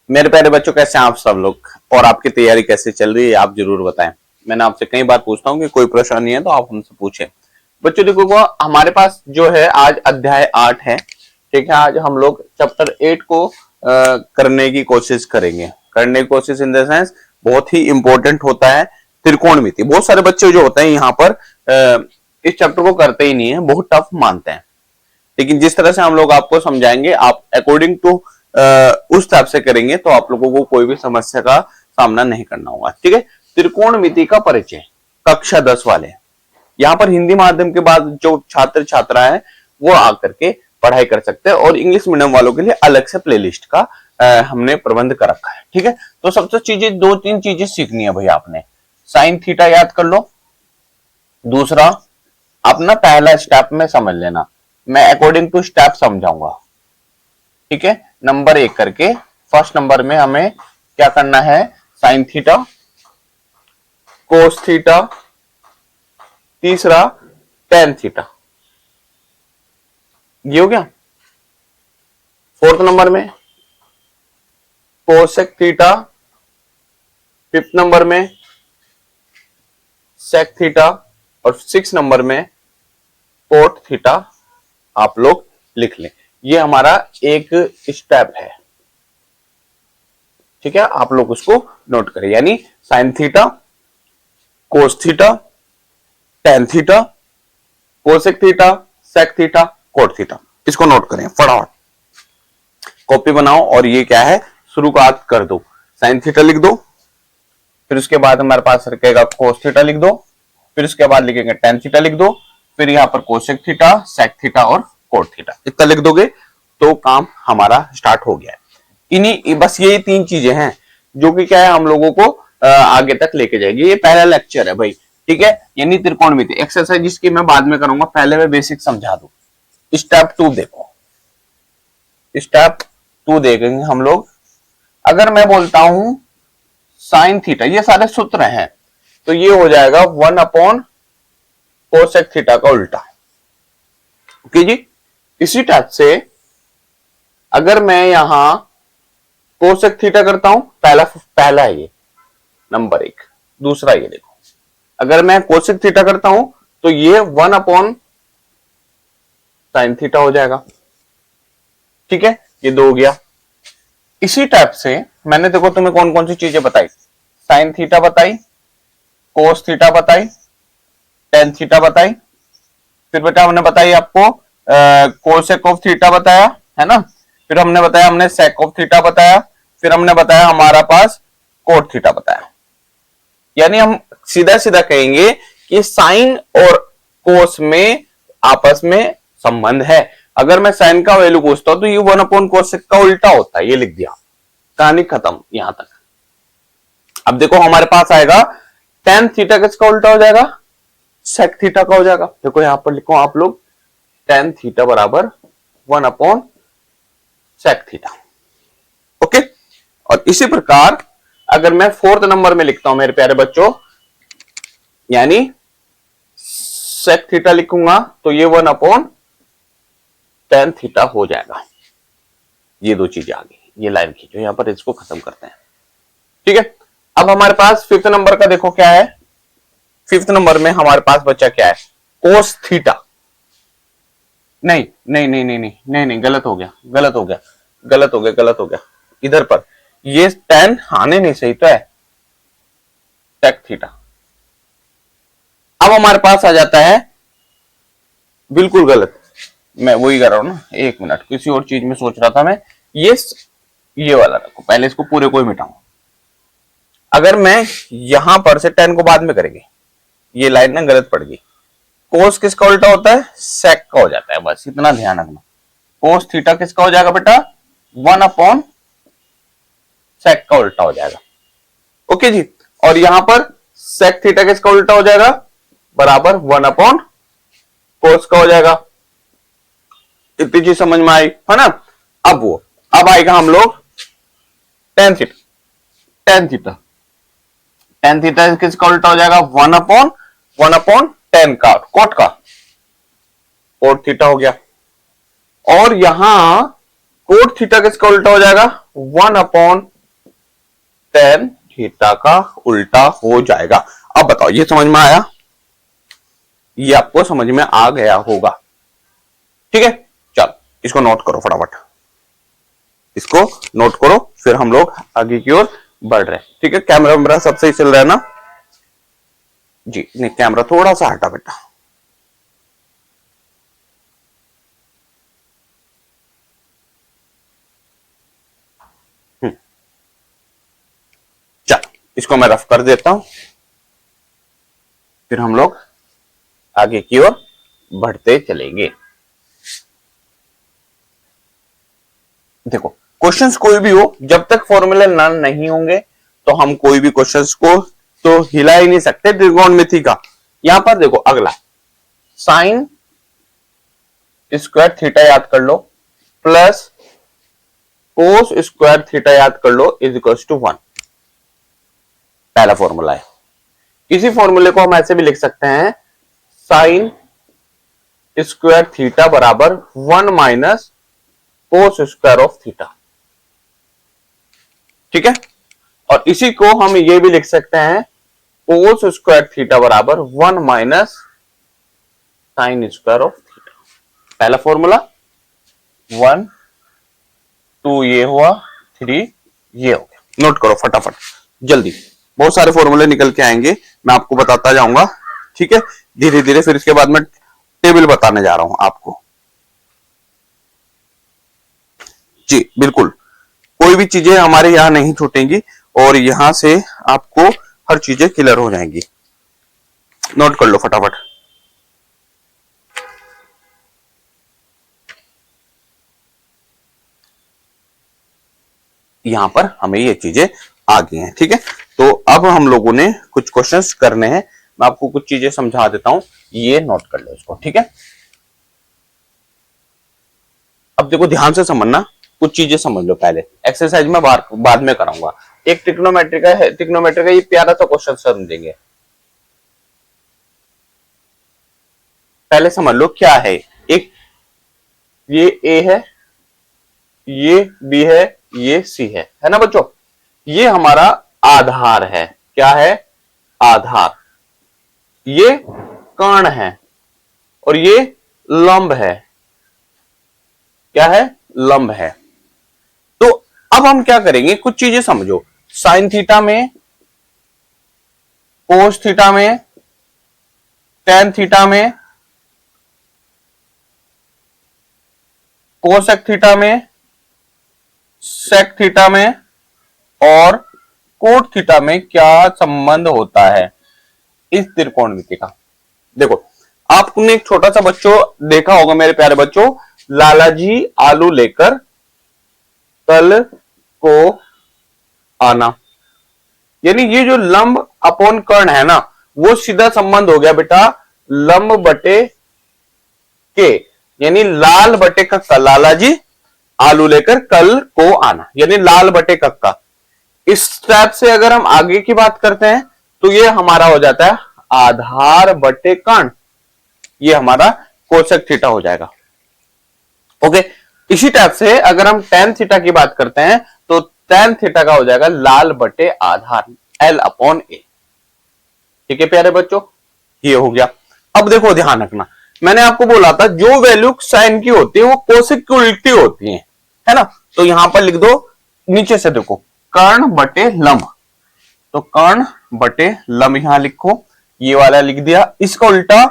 मेरे प्यारे बच्चों, कैसे हैं आप सब लोग और आपकी तैयारी कैसे चल रही है आप जरूर बताएं। मैंने आपसे कई बार पूछता हूं कि कोई परेशानी है तो आप हमसे पूछें। बच्चों देखो, हमारे पास जो है आज अध्याय 8 है। ठीक है, आज हम लोग चैप्टर 8 को करने की कोशिश करेंगे। करने की कोशिश इन द सेंस बहुत ही इंपॉर्टेंट होता है त्रिकोणमिति। बहुत सारे बच्चे जो होते हैं यहाँ पर इस चैप्टर को करते ही नहीं है, बहुत टफ मानते हैं। लेकिन जिस तरह से हम लोग आपको समझाएंगे, आप अकॉर्डिंग टू उस टाइप से करेंगे तो आप लोगों को कोई भी समस्या का सामना नहीं करना होगा। ठीक है, त्रिकोणमिति का परिचय कक्षा 10 वाले यहाँ पर हिंदी माध्यम के बाद जो छात्र छात्रा है वो आकर के पढ़ाई कर सकते हैं, और इंग्लिश मीडियम वालों के लिए अलग से प्लेलिस्ट का हमने प्रबंध कर रखा है। ठीक है, तो सबसे चीजें 2-3 चीजें सीखनी है भाई आपने। साइन थीटा याद कर लो। दूसरा, अपना पहला स्टेप में समझ लेना, मैं अकॉर्डिंग टू स्टेप समझाऊंगा। ठीक है, नंबर 1 करके फर्स्ट नंबर में हमें क्या करना है, साइन थीटा, कोस थीटा, तीसरा टेन थीटा, ये हो गया। फोर्थ नंबर में कोसेक थीटा, फिफ्थ नंबर में सेक थीटा, और 6 नंबर में कोट थीटा आप लोग लिख लें। ये हमारा एक स्टेप है। ठीक है, आप लोग उसको नोट करें, यानी sine theta, cos theta, tan theta, cosec theta, sec theta, cot theta, इसको नोट करें फटाफट। कॉपी बनाओ और ये क्या है, शुरुआत कर दो। साइन थीटा लिख दो, फिर उसके बाद हमारे पास रखेगा कोस थीटा लिख दो, फिर उसके बाद लिखेंगे टेन थीटा लिख दो, फिर यहाँ पर कोसेक थीटा, सेक थीटा और कोट थीटा, इतना लिख दोगे तो काम हमारा स्टार्ट हो गया है। इन्हीं बस ये 3 चीजें हैं जो कि क्या है हम लोगों को आगे तक लेके जाएगी। ये पहला लेक्चर है भाई। ठीक है, यानी त्रिकोणमिति एक्सरसाइज जिसकी मैं बाद में करूंगा, पहले मैं बेसिक समझा दूं। स्टेप 2 देखो, स्टेप 2 देखेंगे हम लोग। अगर मैं बोलता हूं साइन थीटा, ये सारे सूत्र हैं, तो ये हो जाएगा 1 अपॉन कोसेक थीटा का उल्टा। ओके जी, इसी टाइप से अगर मैं यहां कोसेक थीटा करता हूं, पहला है ये नंबर 1। दूसरा ये देखो, अगर मैं कोसेक थीटा करता हूं तो ये 1 अपॉन साइन थीटा हो जाएगा। ठीक है, ये 2 हो गया। इसी टाइप से मैंने देखो तुम्हें कौन कौन सी चीजें बताई, साइन थीटा बताई, कोस थीटा बताई, टेन थीटा बताई, फिर बेटा हमने बताई आपको कोसेक ऑफ थीटा बताया है ना, फिर हमने बताया हमने सेक ऑफ थीटा बताया, फिर हमने बताया हमारा पास कोट थीटा बताया। यानी हम सीधा सीधा कहेंगे कि साइन और कोस में आपस में संबंध है। अगर मैं साइन का वैल्यू पूछता हूं तो ये 1 अपॉन कोसेक का उल्टा होता है, ये लिख दिया, कहानी खत्म यहां तक। अब देखो हमारे पास आएगा टेन थीटा, किसका उल्टा हो जाएगा, सेक थीटा का हो जाएगा। देखो यहां पर लिखो आप लोग, टेन थीटा बराबर 1 अपॉन सेक थीटा। ओके, और इसी प्रकार अगर मैं फोर्थ नंबर में लिखता हूं मेरे प्यारे बच्चों, यानी सेक थीटा लिखूंगा तो ये 1 अपॉन टेन थीटा हो जाएगा। ये 2 चीजें आ गई, ये लाइन खींचो यहां पर, इसको खत्म करते हैं। ठीक है, अब हमारे पास फिफ्थ नंबर का देखो क्या है। फिफ्थ नंबर में हमारे पास बच्चा क्या है, कोस थीटा। नहीं नहीं नहीं नहीं नहीं नहीं नहीं, गलत हो गया, गलत हो गया, गलत हो गया, गलत हो गया। इधर पर ये टेन आने नहीं, सही तो है, सेक थीटा। अब हमारे पास आ जाता है, बिल्कुल गलत, मैं वही कर रहा हूं ना, 1 मिनट, किसी और चीज में सोच रहा था मैं। ये वाला रखो, पहले इसको पूरे को ही मिटाऊं। अगर मैं यहां पर से 10 को बाद में करेंगे, ये लाइन ना गलत पड़ गई। कोस किसका उल्टा होता है, सेक का हो जाता है, बस इतना ध्यान रखना। कोस थीटा किसका हो जाएगा बेटा, 1 अपॉन सेक का उल्टा हो जाएगा। ओके जी, और यहां पर सेक थीटा किसका उल्टा हो जाएगा, बराबर 1 अपॉन कोस का हो जाएगा। इतनी चीज समझ में आई है ना। अब आएगा हम लोग tan theta. Tan theta, tan theta किसका उल्टा हो जाएगा, 1 अपॉन टेन का, कोट का, कोट थीटा हो गया। और यहां कोट थीटा किसका उल्टा हो जाएगा, 1 अपॉन tan थीटा का उल्टा हो जाएगा। अब बताओ ये समझ में आया? ये आपको समझ में आ गया होगा। ठीक है, चलो इसको नोट करो फटाफट, इसको नोट करो, फिर हम लोग आगे की ओर बढ़ रहे हैं। ठीक है, कैमरा वैमरा सब सही चल रहा है ना? जी नहीं, कैमरा थोड़ा सा हटा बेटा। चलो इसको मैं रफ कर देता हूं, फिर हम लोग आगे की ओर बढ़ते चलेंगे। देखो क्वेश्चंस कोई भी हो, जब तक फॉर्मूले नन नहीं होंगे तो हम कोई भी क्वेश्चंस को तो हिला ही नहीं सकते त्रिकोणमिति का। यहां पर देखो अगला साइन स्क्वायर थीटा याद कर लो, प्लस कोस स्क्वायर थीटा याद कर लो, इज इक्वल टू 1। पहला फॉर्मूला है। इसी फॉर्मूले को हम ऐसे भी लिख सकते हैं, साइन स्क्वायर थीटा बराबर 1 minus cos square of theta. ठीक है, और इसी को हम ये भी लिख सकते हैं, कोस स्क्वायर थीटा बराबर 1 minus sine square of theta. पहला फॉर्मूला 1 2 ये हुआ, 3 ये हो गया। नोट करो फटाफट जल्दी, बहुत सारे फॉर्मूले निकल के आएंगे, मैं आपको बताता जाऊंगा। ठीक है, धीरे धीरे, फिर इसके बाद मैं टेबल बताने जा रहा हूं आपको। जी बिल्कुल, कोई भी चीजें हमारे यहां नहीं छूटेंगी और यहां से आपको हर चीजें क्लियर हो जाएंगी। नोट कर लो फटाफट। यहां पर हमें ये चीजें आ गई हैं। ठीक है, तो अब हम लोगों ने कुछ क्वेश्चंस करने हैं, मैं आपको कुछ चीजें समझा देता हूं, ये नोट कर लो इसको। ठीक है, अब देखो ध्यान से समझना, कुछ चीजें समझ लो पहले, एक्सरसाइज में बाद में कराऊंगा। एक ट्रिग्नोमेट्री का है, ट्रिग्नोमेट्री का ये प्यारा सा क्वेश्चन समझेंगे। पहले समझ लो क्या है, एक ये ए है, ये बी है, ये सी है ना बच्चों? ये हमारा आधार है। क्या है? आधार। ये कर्ण है और ये लंब है। क्या है? लंब है। तो अब हम क्या करेंगे, कुछ चीजें समझो। साइन थीटा में, कोस थीटा में, टेन थीटा में, कोसेक थीटा में, सेक थीटा में और कोट थीटा में क्या संबंध होता है इस त्रिकोणमिति का? देखो आपने एक छोटा सा बच्चों देखा होगा मेरे प्यारे बच्चों, लालाजी आलू लेकर कल को आना, यानी ये जो लंब अपॉन कर्ण है ना, वो सीधा संबंध हो गया बेटा लंब बटे के, यानी लाल बटे कक्का, लालाजी आलू लेकर कल को आना, यानी लाल बटे कक्का। इस स्टेप से अगर हम आगे की बात करते हैं तो ये हमारा हो जाता है आधार बटे कर्ण, ये हमारा कोसेक थीटा हो जाएगा। ओके, इसी टाइप से अगर हम टेन थीटा की बात करते हैं तो टेन थीटा का हो जाएगा लाल बटे आधार, एल अपॉन ए। ठीक है प्यारे बच्चों, ये हो गया। अब देखो ध्यान रखना, मैंने आपको बोला था जो वैल्यू साइन की होती है वो कोसेक की उल्टी होती है ना? तो यहां पर लिख दो, नीचे से देखो कर्ण बटे लंब, तो कर्ण बटे लंब यहां लिखो, ये वाला लिख दिया। इसका उल्टा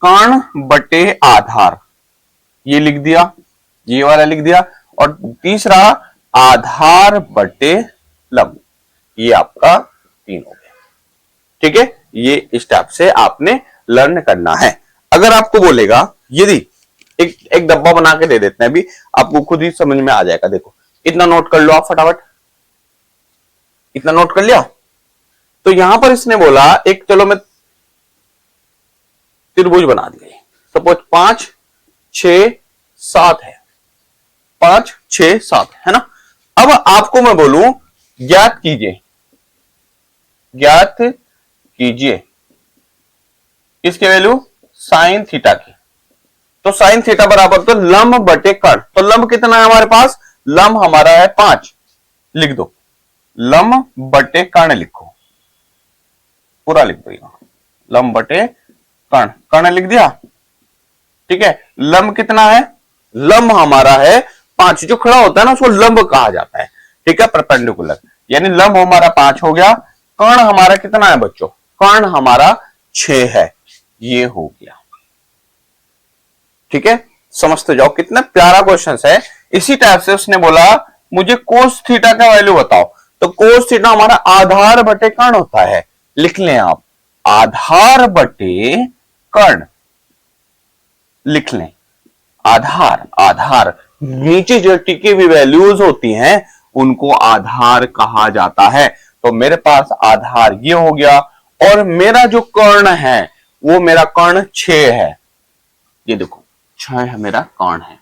कर्ण बटे आधार, ये लिख दिया, ये वाला लिख दिया। और तीसरा आधार बटे लंब, ये आपका 3 हो गया। ठीक है, ये स्टेप से आपने लर्न करना है। अगर आपको बोलेगा, यदि एक डब्बा बना के दे देते हैं, अभी आपको खुद ही समझ में आ जाएगा। देखो इतना नोट कर लो आप फटाफट, इतना नोट कर लिया। तो यहां पर इसने बोला एक, चलो मैं त्रिभुज बना दिया, सपोज 5 6 7 है, 5 6 7 है ना? अब आपको मैं बोलूं ज्ञात कीजिए, ज्ञात कीजिए किसके वैल्यू? साइन थीटा की। तो साइन थीटा बराबर तो लंब बटे कर्ण, तो लंब कितना है हमारे पास? लंब हमारा है 5, लिख दो। लंब बटे कर्ण लिखो, पूरा लिख दो यहां, लंब बटे कर्ण, कर्ण लिख दिया। ठीक है, लंब कितना है, लंब हमारा है 5, जो खड़ा होता है ना उसको लंब कहा जाता है। ठीक है, परपेंडिकुलर, यानी लंब हमारा 5 हो गया, कर्ण हमारा कितना है बच्चों, कर्ण हमारा 6 है, ये हो गया। ठीक है, समझते जाओ, कितना प्यारा क्वेश्चन है। इसी टाइप से उसने बोला मुझे कोस थीटा का वैल्यू बताओ, तो कोस थीटा हमारा आधार बटे कर्ण होता है, लिख लें आप, आधार बटे कर्ण लिख लें, आधार, आधार नीचे जो टिकी हुई वैल्यूज होती हैं उनको आधार कहा जाता है। तो मेरे पास आधार ये हो गया, और मेरा जो कर्ण है वो मेरा कर्ण 6 है, ये देखो 6 है मेरा कर्ण है।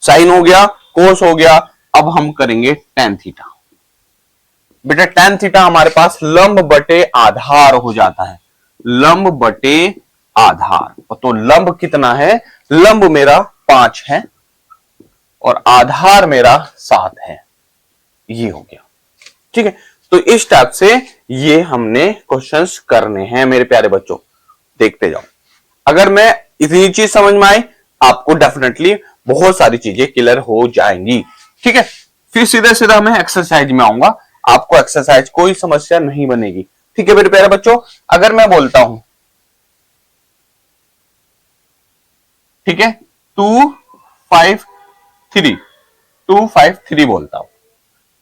साइन हो गया, कोस हो गया, अब हम करेंगे टेन थीटा। बेटा टेन थीटा हमारे पास लंब बटे आधार हो जाता है, लंब बटे आधार, तो लंब कितना है, लंब मेरा 5 है और आधार मेरा 7 है, ये हो गया। ठीक है, तो इस टाइप से ये हमने क्वेश्चंस करने हैं मेरे प्यारे बच्चों, देखते जाओ। अगर मैं इतनी चीज समझ में आई, आपको डेफिनेटली बहुत सारी चीजें क्लियर हो जाएंगी। ठीक है, फिर सीधे सीधा मैं एक्सरसाइज में आऊंगा, आपको एक्सरसाइज कोई समस्या नहीं बनेगी। ठीक है मेरे प्यारे बच्चों, अगर मैं बोलता हूं, ठीक है 2 5 3, 2 5 3 बोलता हूं,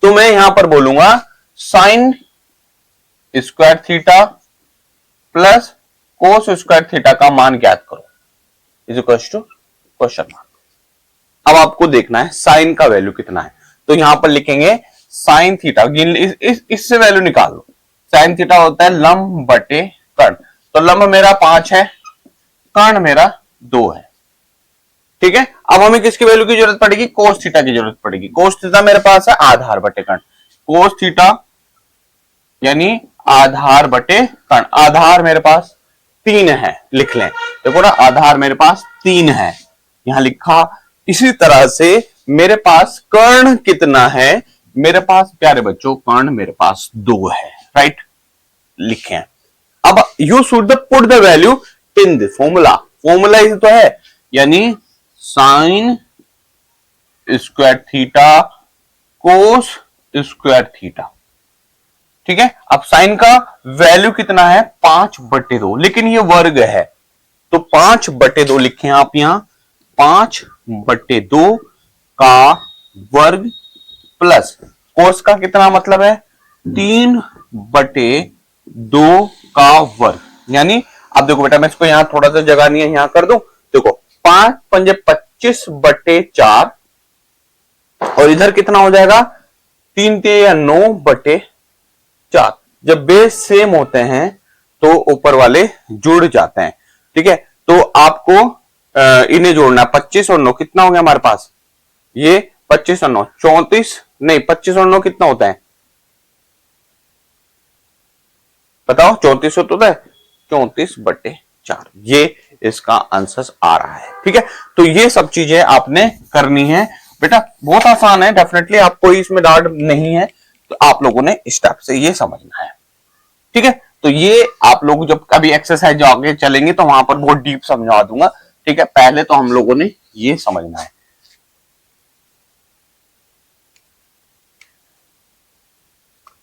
तो मैं यहां पर बोलूंगा sine square theta plus cos square theta का मान ज्ञात करो, is equal to question mark. अब आपको देखना है साइन का वैल्यू कितना है, तो यहां पर लिखेंगे साइन थीटा, इससे वैल्यू निकाल लो। साइन थीटा होता है लंब बटे कर्ण, तो लंब मेरा 5 है, कर्ण मेरा 2 है। ठीक है, अब हमें किसकी वैल्यू की जरूरत पड़ेगी, कोस थीटा की जरूरत पड़ेगी। कोस थीटा मेरे पास है आधार बटे कर्ण, कोस थीटा यानी आधार बटे कर्ण, आधार मेरे पास 3 है, लिख लें, देखो ना आधार मेरे पास 3 है, यहां लिखा। इसी तरह से मेरे पास कर्ण कितना है, मेरे पास प्यारे बच्चों कर्ण मेरे पास 2 है, राइट, लिखे। अब you should put the value in the formula, formula इस तो है, यानी sign square theta cos square theta. ठीक है, अब साइन का वैल्यू कितना है 5/2, लेकिन ये वर्ग है, तो 5/2 लिखे आप यहां, 5/2 का वर्ग प्लस कोस का कितना मतलब है 3/2 का वर्ग, यानी अब देखो बेटा मैं इसको यहां थोड़ा सा जगह नहीं है, यहां कर दूं, देखो 5 पंजे 25/4 और इधर कितना हो जाएगा 3 या 9/4। जब बेस सेम होते हैं तो ऊपर वाले जुड़ जाते हैं। ठीक है, तो आपको इन्हें जोड़ना, 25 और 9 कितना हो गया हमारे पास, ये 25 और 9 34, नहीं 25 और 9 कितना होता है बताओ, 34 होता है, 34/4, ये इसका आंसर आ रहा है। ठीक है, तो ये सब चीजें आपने करनी है बेटा, बहुत आसान है, डेफिनेटली आपको इसमें डाउट नहीं है, तो आप लोगों ने स्टेप से ये समझना है। ठीक है, तो ये आप लोग जब कभी एक्सरसाइज आगे चलेंगे तो वहां पर बहुत डीप समझा दूंगा। ठीक है, पहले तो हम लोगों ने ये समझना है।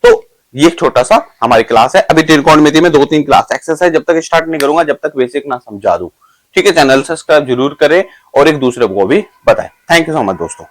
तो ये छोटा सा हमारी क्लास है, अभी त्रिकोणमिति में 2-3 क्लास एक्सरसाइज जब तक स्टार्ट नहीं करूंगा जब तक बेसिक ना समझा दूं। ठीक है, चैनल सब्सक्राइब जरूर करें और एक दूसरे को भी बताएं। थैंक यू सो मच दोस्तों।